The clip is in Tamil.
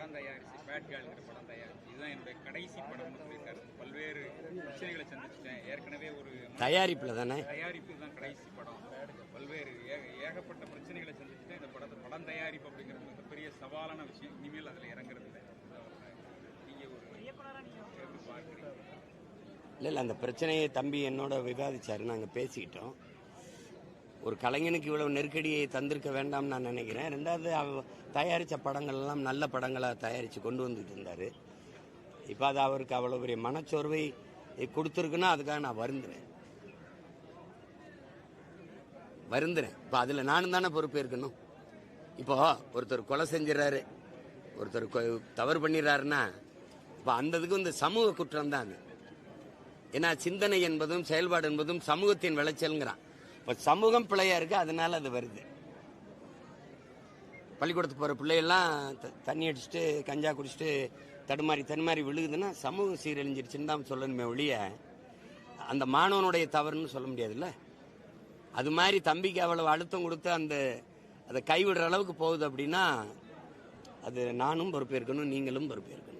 படம் தயாரிச்சு பேட்கால்ங்கிற படம் தயாரிச்சு இதுதான் என்னுடைய கடைசி படம்னு சொல்லியிருக்காரு. பல்வேறு பிரச்சனைகளை சந்திச்சிட்டேன். ஏற்கனவே ஒரு தயாரிப்புல தானே தயாரிப்பு தான் கடைசி படம். பல்வேறு ஏகப்பட்ட பிரச்சனைகளை சந்திச்சுட்டேன். இந்த படம் தயாரிப்பு அப்படிங்கிறது மிகப்பெரிய சவாலான விஷயம். இனிமேல் அதில் இறங்குறது இல்லை. நீங்க ஒரு எப்படி பார்க்குறீங்க? இல்லை அந்த பிரச்சனையை தம்பி என்னோட விவாதிச்சாரு, நாங்கள் பேசிக்கிட்டோம். ஒரு கலைஞனுக்கு இவ்வளவு நெருக்கடியை தந்திருக்க வேண்டாம்னு நான் நினைக்கிறேன். ரெண்டாவது தயாரித்த படங்கள்லாம் நல்ல படங்களாக தயாரித்து கொண்டு வந்துட்டு இருந்தார். இப்போ அது அவருக்கு அவ்வளோ பெரிய மனச்சோர்வை கொடுத்துருக்குன்னா அதுக்காக நான் வருந்துறேன். இப்போ அதில் நானும் தானே பொறுப்பேற்கணும். இப்போ ஒருத்தர் கொலை செஞ்சிடறாரு, ஒருத்தர் தவறு பண்ணிடுறாருன்னா இப்போ அந்த இதுக்கு இந்த சமூக குற்றம் தான் அது. ஏன்னா சிந்தனை என்பதும் செயல்பாடு என்பதும் சமூகத்தின் விளைச்சல்ங்கிறான். இப்போ சமூகம் பிள்ளையா இருக்கு, அதனால அது வருது. பள்ளிக்கூடத்துக்கு போகிற பிள்ளையெல்லாம் தண்ணி அடிச்சுட்டு கஞ்சா குடிச்சிட்டு தடுமாறி விழுகுதுன்னா சமூகம் சீரழிஞ்சிருச்சுன்னு தான் சொல்லணுமே ஒழிய அந்த மாணவனுடைய தவறுன்னு சொல்ல முடியாதுல்ல. அது மாதிரி தம்பிக்கு அவ்வளவு அழுத்தம் கொடுத்து அதை கைவிடுற அளவுக்கு போகுது அப்படின்னா அது நானும் பொறுப்பேற்கணும், நீங்களும் பொறுப்பேற்கணும்.